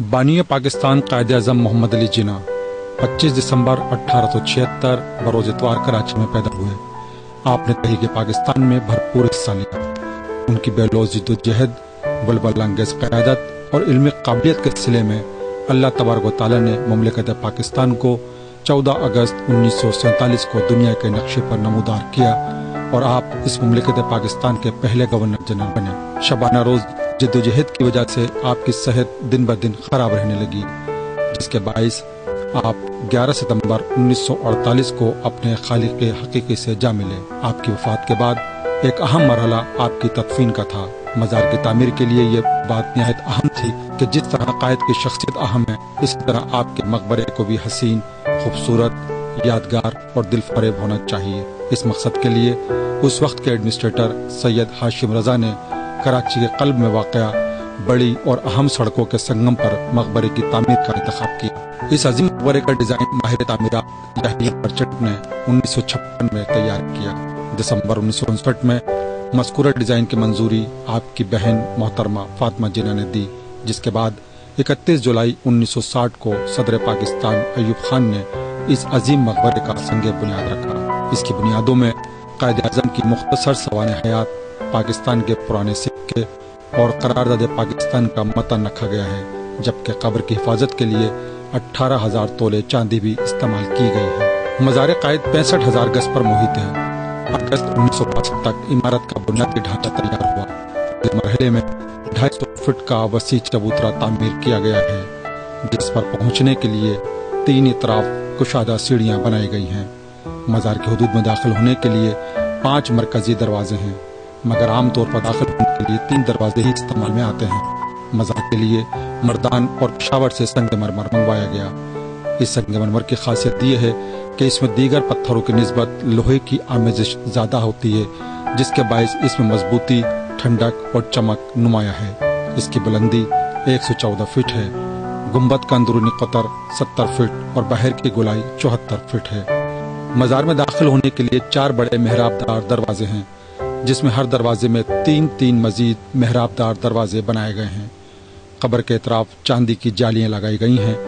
बानी पाकिस्तान कायद अज़म मोहम्मद अली जिन्ना 25 दिसंबर 1876 बरोज इतवार कराची में पैदा हुए। आपने तहरीक पाकिस्तान में भरपूर हिस्सा लिया। उनकी बेलौस जिद्दोजहद, बलबल अंगेज़ क़यादत और इल्मी काबिलियत के सिलसिले में अल्लाह तबारक व तआला ने मुमलिकत पाकिस्तान को 14 अगस्त 1947 को दुनिया के नक्शे पर नमूदार किया और आप इस मुमलिकत पाकिस्तान के पहले गवर्नर जनरल बने। शबाना रोज़ जिद्दोजहद की वजह से आपकी सेहत दिन ब दिन खराब रहने लगी, जिसके बाइस आप 11 सितंबर 1948 को अपने खालिक हकीकी से जा मिले। आपकी वफात के बाद एक अहम मरहला आपकी तदफीन का था। मज़ार की तामीर के लिए ये बात निहायत अहम थी कि जिस तरह कायद की शख्सियत अहम है, इसी तरह आपके मकबरे को भी हसीन, खूबसूरत, यादगार और दिलफरेब होना चाहिए। इस मकसद के लिए उस वक्त के एडमिनिस्ट्रेटर सैयद हाशिम रजा ने कराची के कल्ब में वाक़या बड़ी और अहम सड़कों के संगम पर मकबरे की तामीर का इंतखाब किया। इस अजीम मकबरे का डिज़ाइन माहिर तामीरात याहिया मर्चेंट ने 1956 में तैयार किया। दिसंबर 1959 में मज़कूरा डिज़ाइन की मंजूरी आपकी बहन मोहतरमा फातिमा जिन्ना ने दी, जिसके बाद 31 जुलाई 1960 को सदर पाकिस्तान अयूब खान ने इस अजीम मकबरे का संगे बुनियाद रखा। इसकी बुनियादों में कायद आज़म की मुख्तसर सवाने हयात, पाकिस्तान के पुराने सिक्के और करारदाद पाकिस्तान का मतन रखा गया है, जबकि कब्र की हिफाजत के लिए 18,000 तोले चांदी भी इस्तेमाल की गई है। मज़ार कायद 65,000 गज पर मुहित है। अगस्त 1962 तक इमारत का बुनियादी ढांचा तैयार हुआ। इस मरहले में 250 फुट का वसी चबूतरा तामीर किया गया है, जिस पर पहुंचने के लिए 3 तरफ कुशादा सीढ़ियां बनाई गई हैं। मज़ार के हदूद में दाखिल होने के लिए 5 मरकजी दरवाजे हैं, मगर आमतौर पर दाखिल होने के लिए 3 दरवाजे ही इस्तेमाल में आते हैं। मज़ार के लिए मर्दान और पेशावर से संगमरमर मंगवाया गया। इस संगमरमर की खासियत यह है कि इसमें दीगर पत्थरों की निस्बत लोहे की आमेजिश ज़्यादा होती है, जिसके बायस इसमें मजबूती, ठंडक और चमक नुमाया है। इसकी बुलंदी 114 फीट है। गुंबद का अंदरूनी कतर 70 फीट और बाहर की गोलाई 74 फीट है। मज़ार में दाखिल होने के लिए 4 बड़े मेहराबदार दरवाजे हैं, जिसमें हर दरवाजे में 3-3 मजीद मेहराबदार दरवाजे बनाए गए हैं। कब्र के अतराफ चांदी की जालियां लगाई गई हैं।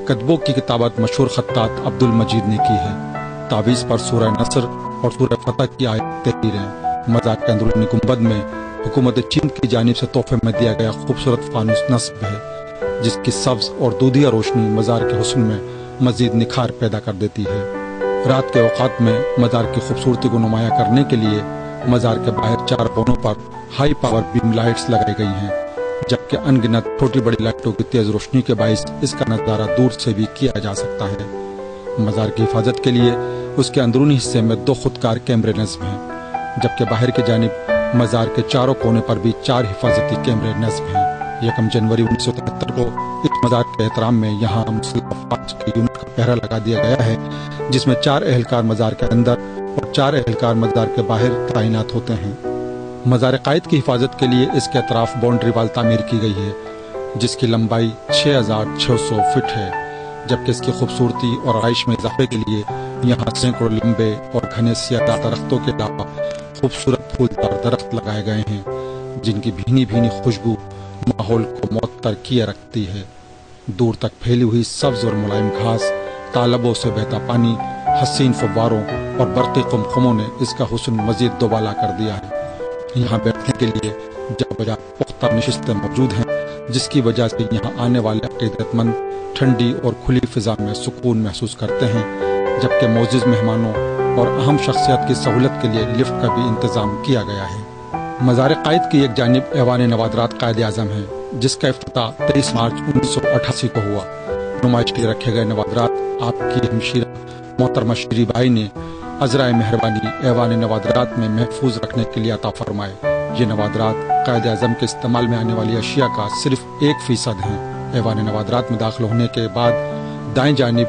कतबों की किताबत मशहूर खत्तात अब्दुल मजीद ने की है। तावीज़ पर सूरह नसर और सूरह फतह की आयत तहरीर हैं। मज़ार के अंदरूनी गुंबद में हुकूमत चीन की जानिब से तोहफे में दिया गया खूबसूरत फानूस नस्ब है, जिसकी सब्ज और दूधिया रोशनी मज़ार के हुस्न में मजीद निखार पैदा कर देती है। रात के औकात में मज़ार की खूबसूरती को नुमाया करने के लिए मज़ार के बाहर 4 कोनों पर हाई पावर बीम लाइट्स लगाई गई हैं, जबकि अनगिनत छोटी बड़ी लाइटों की तेज रोशनी के बायस इसका नज़ारा दूर से भी किया जा सकता है। मज़ार की हिफाजत के लिए उसके अंदरूनी हिस्से में 2 खुदकार कैमरे नस्ब हैं, जबकि बाहर की जानिब मज़ार के चारों कोने पर भी 4 हिफाजती कैमरे नस्ब हैं। 1 जनवरी 1973 को इस मज़ार के एहतराम में यहाँ मुस्लिम अफवाज के यूनिट का पहरा लगा दिया गया है, जिसमें 4 एहलकार मज़ार के अंदर और 4 एहलकार मज़ार के बाहर तैनात होते हैं। मज़ार कायद की हिफाजत के लिए इसके अतराफ बाउंड्री वाल तामीर की गई है, जिसकी लंबाई 6,600 फीट है, जबकि इसकी खूबसूरती और आइश में इजाफे के लिए यहाँ सैकड़ों लंबे और घने सियादार दरख्तों के अलावा खूबसूरत फूलदार दरख्त लगाए गए हैं, जिनकी भीनी भीनी खुशबू माहौल को मुअत्तर किए रखती है। दूर तक फैली हुई सब्ज और मुलायम घास, तालाबों से बहता पानी, हसीन फव्वारों और बरक़ी कुमकुमों ने इसका हुस्न मजीद दोबाला कर दिया है। यहाँ बैठने के लिए जाबजा पुख्ता नशिस्तें मौजूद हैं, जिसकी वजह से यहाँ आने वाले अक़ीदतमंद ठंडी और खुली फिजा में सुकून महसूस करते हैं, जबकि मोअज़्ज़िज़ मेहमानों और अहम शख्सियत की सहूलत के लिए लिफ्ट का भी इंतज़ाम किया गया है। मज़ार कायद की एक जानिब ऐवान नवादरात कायद आज़म है, जिसका इफ्तिताह 23 मार्च 1988 को हुआ। नुमाइश के लिए रखे गए नवादरात आपकी हमशीरा मोहतरमा शीरी बाई ने अज़राए मेहरबानी ऐवान नवादरात में महफूज रखने के लिए अता फरमाए। ये नवादरात कायद आज़म के इस्तेमाल में आने वाली अशिया का सिर्फ 1% हैं। ऐवान नवादरात में दाखिल होने के बाद दाएं जानिब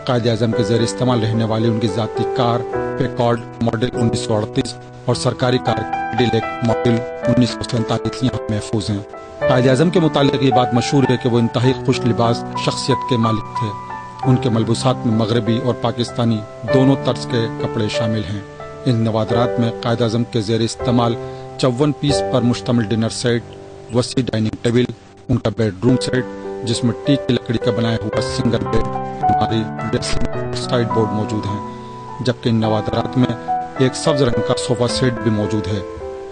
कायद आज़म के ज़ेर इस्तेमाल रहने वाली उनकी ज़ाती कार पैकॉर्ड मॉडल 1938 और सरकारी कार कैडिलैक मॉडल 1947 यहाँ महफूज हैं। कायद आज़म के मुतालिक ये बात मशहूर है कि वो इंतहाई खुश लिबास शख्सियत के मालिक थे। उनके मलबूसात में मगरबी और पाकिस्तानी दोनों तर्ज के कपड़े शामिल हैं। इन नवादरात में कायद आज़म के ज़ेर इस्तेमाल 54 पीस पर मुश्तमिल डिनर सेट, वसी डाइनिंग टेबल, उनका बेडरूम सेट, जिसमें टीक की लकड़ी का बनाया हुआ सिंगल बेड, अलमारी, ड्रेसिंग, साइड बोर्ड मौजूद हैं, जबकि इन नवादारात में एक सब्ज रंग का सोफा सेट भी मौजूद है।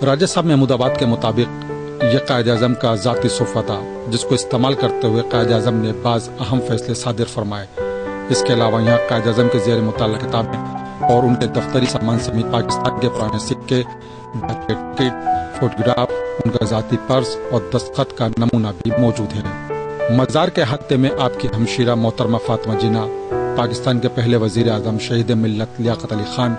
राजा साहब महमूदाबाद के मुताबिक यह कायद आज़म का ज़ाती सोफा था, जिसको इस्तेमाल करते हुए कायद आज़म ने बाज़ अहम फैसले सादिर फरमाए। इसके अलावा यहाँ कायद आज़म के ज़ेर मुताल्ला किताबें और उनके दफ्तरी सामान समेत पाकिस्तान के पुराने सिक्के, टिकट, फोटोग्राफ, उनका ज़ाती पर्स और दस्तखत का नमूना भी मौजूद है। मज़ार के अहाते में आपकी हमशीरा मोहतरमा फातिमा जिन्ना, पाकिस्तान के पहले वज़ीर आज़म शहीद मिल्लत लियाकत अली खान,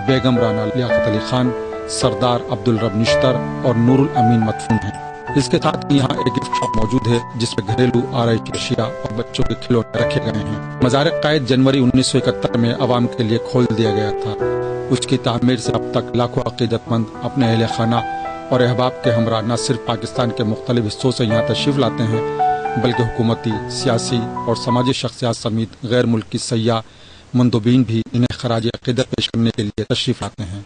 बेगम राना लियाकत अली खान, सरदार अब्दुल रब निश्तर और नूरुल अमीन मदफून हैं। इसके साथ ही यहाँ एक गिफ्ट शॉप मौजूद है, जिसमें घरेलू आराइश अशिया और बच्चों के खिलौने रखे गए हैं। मज़ार क़ायद जनवरी 1971 में अवाम के लिए खोल दिया गया था। उसकी तामीर से अब तक लाखों अक़ीदतमंद अपने अहले खाना और अहबाब के हमरा न सिर्फ पाकिस्तान के मुख्तलिफ हिस्सों से यहाँ तशरीफ़ लाते हैं, बल्कि हुकूमती, सियासी और समाजी शख्सियात समेत गैर मुल्की सयाह मंदुबीन भी इन्हें खराज अक़ीदत पेश करने के लिए तशरीफ़ लाते हैं।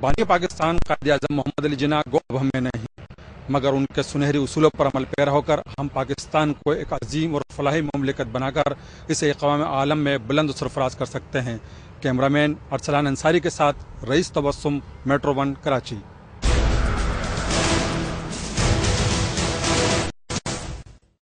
बानी पाकिस्तान कायद आज़म मोहम्मद अली जिन्ना गो अब हमें नहीं, मगर उनके सुनहरी उसूलों पर अमल पैरा होकर हम पाकिस्तान को एक अजीम और फलाही मुमलिकत बनाकर इसे अक़वाम आलम में बुलंद सरफराज कर सकते हैं। कैमरामैन अरसलान अंसारी के साथ रईस तबस्सुम, मेट्रो 1 कराची।